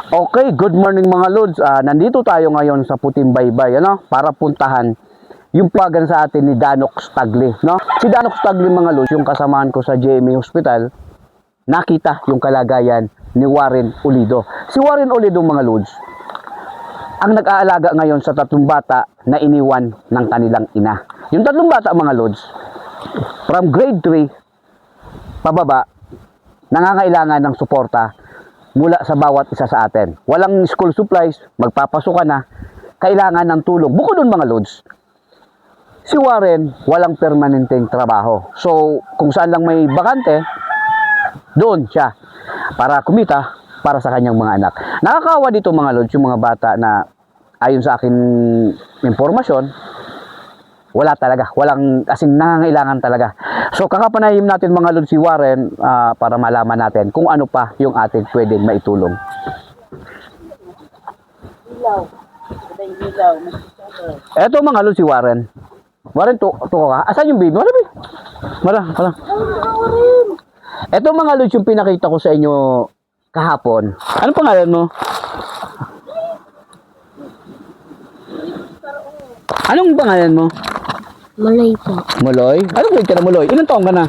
Okay, good morning mga Lods. Nandito tayo ngayon sa Puting Baybay, ano? Para puntahan yung pagan sa atin ni Danox Tagli, no? Si Danox Tagli mga Lods, yung kasamaan ko sa JMA Hospital, nakita yung kalagayan ni Warren Ulido. Si Warren Ulido mga Lods, ang nag-aalaga ngayon sa tatlong bata na iniwan ng kanilang ina. Yung tatlong bata mga Lods, from grade 3 pababa, nangangailangan ng suporta mula sa bawat isa sa atin. Walang school supplies, magpapasok ka na, kailangan ng tulong. Bukod doon mga Lods, si Warren walang permanenteng trabaho. So, kung saan lang may bakante, doon siya para kumita para sa kanyang mga anak. Nakakawa dito mga Lods, yung mga bata na ayon sa akin impormasyon, wala talaga, walang, asin nangangailangan talaga. So kakapanayim natin mga Lods si Warren para malaman natin kung ano pa yung ating pwedeng maitulong. Eto mga Lods si Warren. Warren, to ka? Asan yung baby? Wala ba? Wala. Eto mga Lods yung pinakita ko sa inyo kahapon. Ano pangalan mo? Anong pangalan mo? Muloy po. Muloy? Anong grade ka na, Muloy? Ilang taong ka na?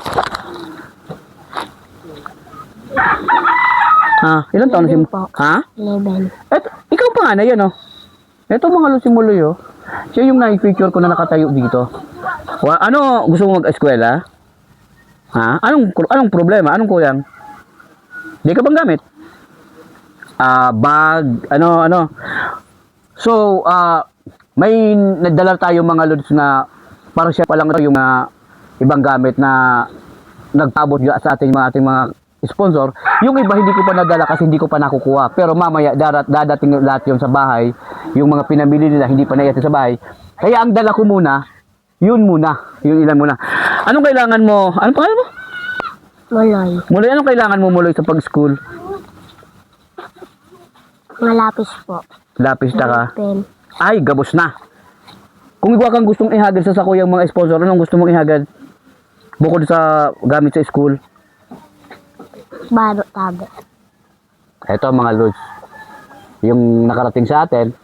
Ilang taon na si... Ha? 11. Ikaw pa nga na yan, oh. Ito mga Lods si Muloy, oh. Siya yung na-picture ko na nakatayo dito. Ano, gusto mo mag-eskwela? Ha? Anong problema? Anong kulang? Di ka bang gamit? Bag, ano. So, may nadala tayo mga Lods na parang siya palang yung ibang gamit na nagpabot sa ating mga sponsor. Yung iba hindi ko pa nadala kasi hindi ko pa nakukuha. Pero mamaya dadating lahat yun sa bahay. Yung mga pinamili nila hindi pa naiyatin sa bahay. Kaya ang dala ko muna, yun ilan muna. Anong kailangan mo? Anong pangalan mo? Muloy. Muloy, anong kailangan mo Muloy sa pag-school? Malapis po. Lapis taka. Pen. Ay, gabos na. Kung ikaw kang gustong ihagad sa sakuyang mga sponsor, anong gusto mong ihagad? Bukod sa gamit sa school. Baro tabi. Ito mga Lods, yung nakarating sa atin,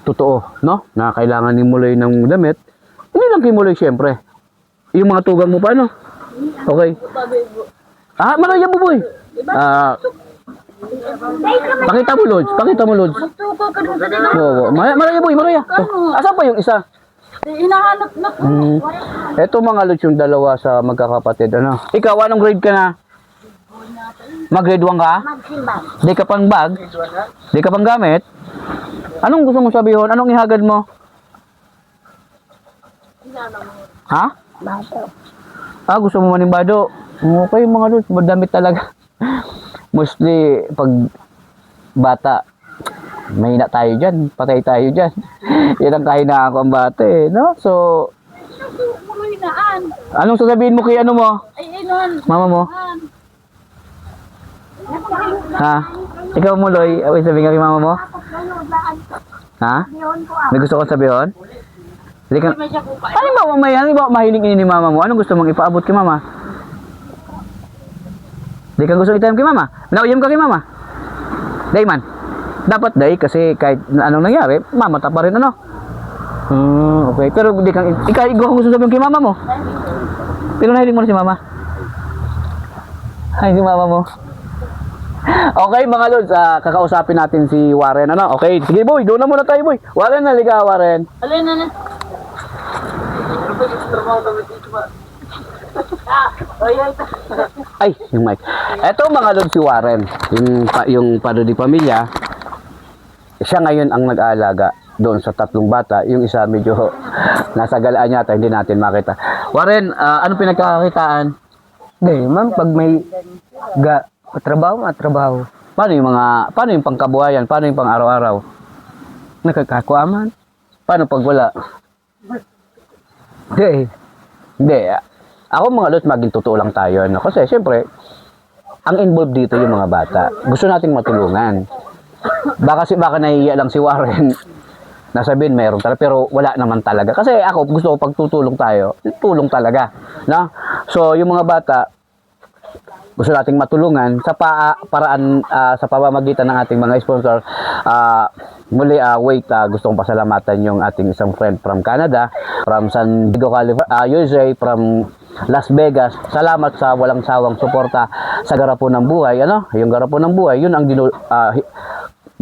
totoo, no? Na kailangan ni Muloy ng damit. Hindi lang kay Muloy, syempre. Yung mga tugang mo pa, no? Okay. Maraya buboy. Pakita mo Lods. Maraya boy, Maraya. Asan pa yung isa? Hinahanap na po. Ito mga Lods yung dalawa sa magkakapatid. Ano? Ikaw, anong grade ka na? Mag-grade 1 ka? Magsimbag. Di ka pang bag? Di ka pang gamit? Anong gusto mo sabihin? Anong ihagad mo? Ha? Bato. Gusto mo manimbado? Okay mga Lods, madamit talaga. Mostly, pag bata, mahina tayo dyan, patay tayo dyan. Yan ang kahinaan ko ang bata eh, no? So, anong sasabihin mo kay ano mo? Mama mo? Ha? Ikaw Muloy, sabihin ka kay mama mo? Ha? May gusto kong sabihin? Ano ba mamaya? Ano ba mahiling ini ni mama mo? Anong gusto mong ipaabot kay mama? Di ka gusto itayam kay mama? Nauyam ka kay mama? Day man. Dapat day kasi kahit anong nangyari, mamata pa rin ano. Okay. Pero di kang ikaw gusto sabihin kay mama mo. Pero nahiling mo na si mama. Ay, si mama mo. Okay mga Lods, kakausapin natin si Warren, ano? Okay, sige boy, doon na muna tayo boy. Warren, naliga Warren. Alin na. Ay, yung mic. Eto mga Lods si Warren, yung Padre de Pamilya. Siya ngayon ang nag-aalaga doon sa tatlong bata. Yung isa medyo nasa galaan yata, hindi natin makita. Warren, ano pinagkakakitaan? Ma'am, pag may trabaho. Paano yung pangkabuhayan? Paano yung pang araw-araw? Nakakakuaman. Paano pag wala? Hindi. Ako mga Lods, maging totoo lang tayo. No? Kasi siyempre, ang involved dito yung mga bata. Gusto nating matulungan. Baka nahihiya lang si Warren. Nasabihin, mayroon talaga. Pero wala naman talaga. Kasi ako, gusto ko pag tutulong tayo, tulong talaga. No? So, yung mga bata, gusto nating matulungan sa paraan sa pamamagitan ng ating mga sponsor. Muli, gusto kong pasalamatan yung ating isang friend from Canada, from San Diego, California, USA, from Las Vegas. Salamat sa walang sawang suporta sa garapon ng buhay. Ano? Yung garapon ng buhay, yun ang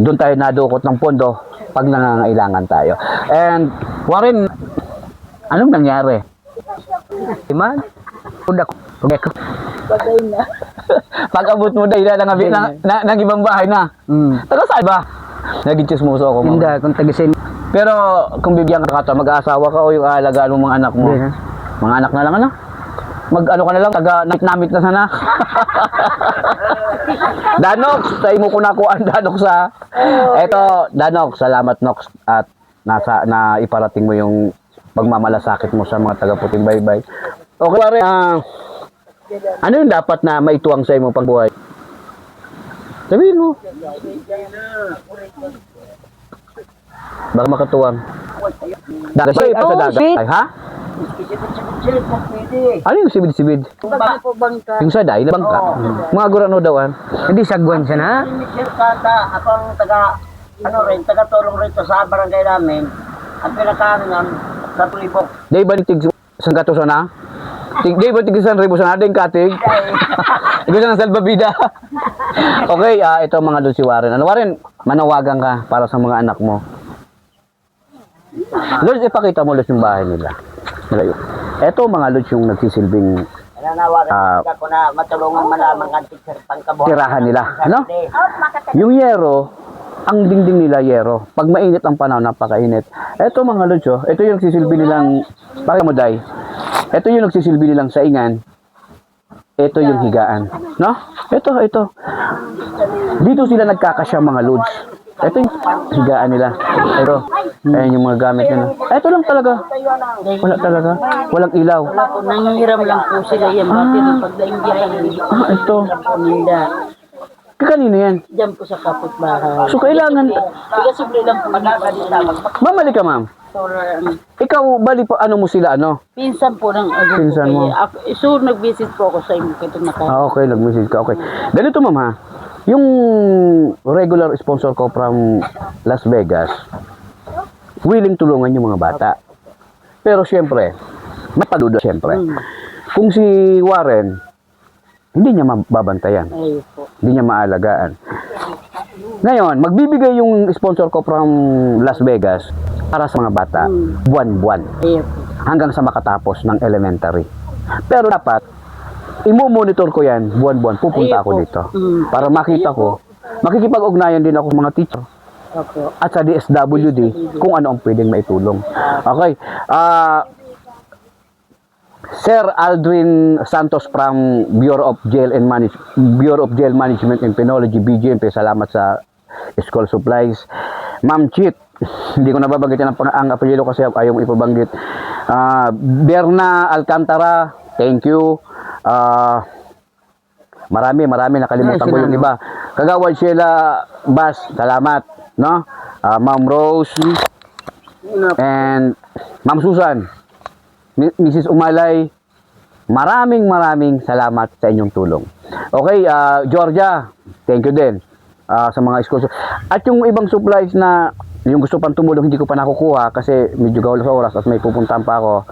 doon tayo nadukot ng pondo pag nangangailangan tayo. And Warren, anong nangyari? Man, Bagay na. Pag-abot mo dahil ng ibang bahay na. Taga saan ba? Naging chismoso ako. Hindi, Mama. kung tagisin. Pero kung bibigyan ka to, mag-aasawa ka o yung aalagaan mo mga anak mo. Hindi, ha? Mga anak na lang ano? Mag-ano ka na lang, namit na sana. Danox, sa imo ko nakuhaan Danox ha. Eto, Danox, salamat Nox at na iparating mo yung pagmamalasakit mo sa mga taga-Puting Baybay. Okay, pare, ano yung dapat na maituwang sa imo pagbuhay? Sabihin mo. Baka makatuwang. Dagat sa dagat. Ay, ha? Ano yung sibid-sibid? Bakit po bangka? Yung saday na bangka? Mga gurano dawan. Hindi sagwan siya na. Ako ang taga-tulong rito sa barangay namin. Ang pinakahanan sa Tulibok. Day ba tig sang kato sana? Day ba tig San Ribo sana ding katig? Ikaw sa salbabida. Okay, ito mga doon si Warren. Ano Warren? Manawagan ka para sa mga anak mo. Lord, ipakita mo Lord yung bahay nila. Malayo. Ito mga Lord yung nagsisilbing Nananawagan ako na matulungan malamang ang teacher pangkabuhay. tirahan nila. Ano? Yung yero, ang dingding nila yero. Pag mainit ang panahon, napakainit. Ito mga Lord, ito yung nagsisilbi nilang, bakit mo day? Ito yung nagsisilbi nilang saingan. Ito yung higaan. No? Ito. Dito sila nagkakasya mga Lods. Ito yung higaan nila. Ito. Ayan yung mga gamit nila. Ito lang talaga. Wala talaga. Walang ilaw. Nangihiram lang po sila yan. Bakit pag naingiran Ito. paninda. Kanino yan? Diyan po sa kapitbahay. So kailangan, Kaya simple lang po mamali ka ma'am. Ikaw, bali po, ano mo sila, ano? Pinsan po ng ago Pinsan mo. So, nag-visit po ako sa inyo. Kito Okay, nag-message ka, okay. Ganito ma'am ha, yung regular sponsor ko from Las Vegas, willing tulungan yung mga bata. Pero syempre, mapaduda syempre. Kung si Warren, hindi niya mababantayan. Ayun po. Hindi niya maalagaan. Ngayon, magbibigay yung sponsor ko from Las Vegas para sa mga bata, buwan-buwan, Ayun po. hanggang sa makatapos ng elementary. Pero dapat, imo-monitor ko yan, buwan-buwan, pupunta ako dito. Para makita ko, makikipag-ugnayan din ako sa mga teacher Opo. at sa DSWD kung ano ang pwedeng maitulong. Okay. Sir Aldrin Santos from Bureau of Jail Management and Penology, BJMP, salamat sa school supplies. Ma'am Chit, hindi ko nababanggit ang apelyido kasi ayaw mo ipabanggit. Berna Alcantara, thank you. Marami nakalimutan ko yung iba. Kagawad Sheila Bas, salamat, no? Ma'am Rose and Ma'am Susan, Mrs. Umalay, maraming salamat sa inyong tulong. Okay, Georgia, thank you din sa mga school. At yung ibang supplies na yung gusto pang tumulong, hindi ko pa nakukuha kasi medyo gawal sa oras at may pupuntahan pa ako.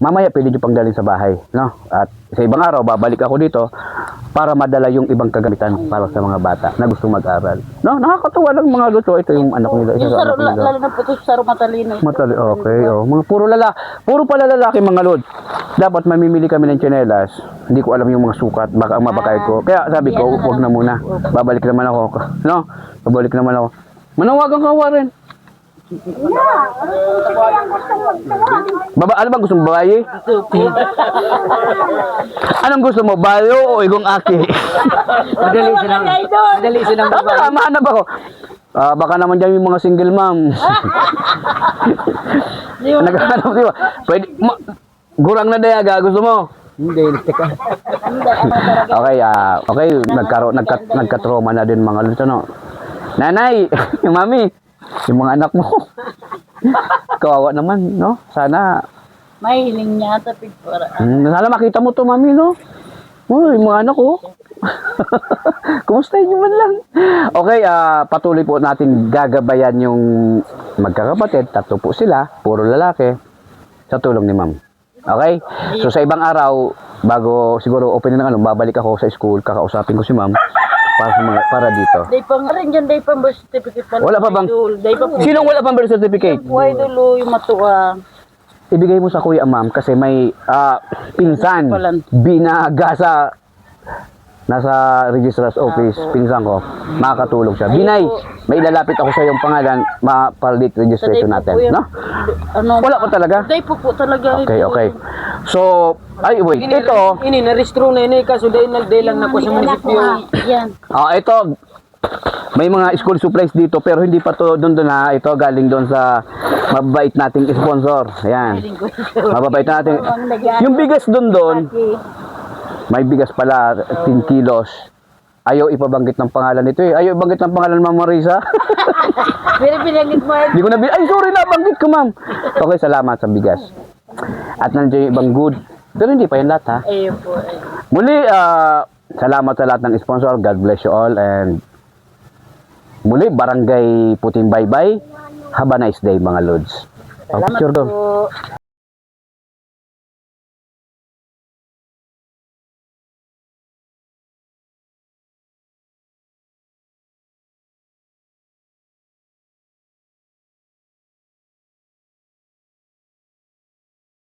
Mamaya pwede nyo pang dalhin sa bahay, no? At sa ibang araw, babalik ako dito para madala yung ibang kagamitan para sa mga bata na gusto mag-aral. No? Nakakatuwa lang mga luto. Ito yung anak nila. Yung saro, lalo na po ito saro matalino. Okay, mga puro pala lalaki mga lod. Dapat mamimili kami ng tsinelas. Hindi ko alam yung mga sukat, baka ang mabakay ko. Kaya sabi ko, huwag na muna. Babalik naman ako. No? Babalik naman ako. Manawagan ka, Warren. Ano bang gusto mo, babae? Anong gusto mo, bayo o igong aki? Madali silang babae. Mahanap ako. Baka naman dyan yung mga single mom. Naghahanap di ba? Pwede, gurang na dayaga, gusto mo? Hindi, teka. Okay, nagka-trauma na din mga luto, no? Nanay, yung mami, yung mga anak mo. Kawawa naman, no? Sana May hiling niya tapig para. sana makita mo to, mami, no? Uy, mga anak ko. Kumusta nyo man lang? Okay, patuloy po natin gagabayan yung magkakapatid. 3 po sila, puro lalaki, sa tulong ni ma'am. Okay? So sa ibang araw, bago siguro open na ng babalik ako sa school, kakausapin ko si ma'am para dito. Day pang rin dyan, day pang birth certificate pa. Wala pa bang- Day pa po. Sinong wala pang birth certificate? Buhay dulo yung matuwa. Ibigay mo sa kuya ma'am kasi may pinsan Palan. binaga sa nasa registrar's office, pinsan ko, makakatulong siya. Binay, may ilalapit ako sa iyong pangalan, ma-validate registration natin, no? Ano, Wala pa talaga? day po talaga. Okay, okay. So, ay wait, ito, Ini na-restro na ini kaso dahil nagdelang na ko sa munisipyo. Yan. ito, may mga school supplies dito pero hindi pa to doon ha. Ito galing doon sa mababait nating sponsor. Ayan. Mababait natin. Yung bigas doon, may bigas pala 10 kilos. Ayaw ipabanggit ng pangalan nito eh. Ayaw ibanggit ng pangalan Ma'am Marisa. Pero pinagit mo Hindi ko ay sorry na, banggit ko ma'am. Okay, salamat sa bigas. At nandiyan yung ibang good. Pero hindi pa yan lahat ha. Ayun po. Muli, salamat sa lahat ng sponsor. God bless you all. And muli, Barangay Puting Baybay. Have a nice day mga Lods. Salamat Picture doon. po.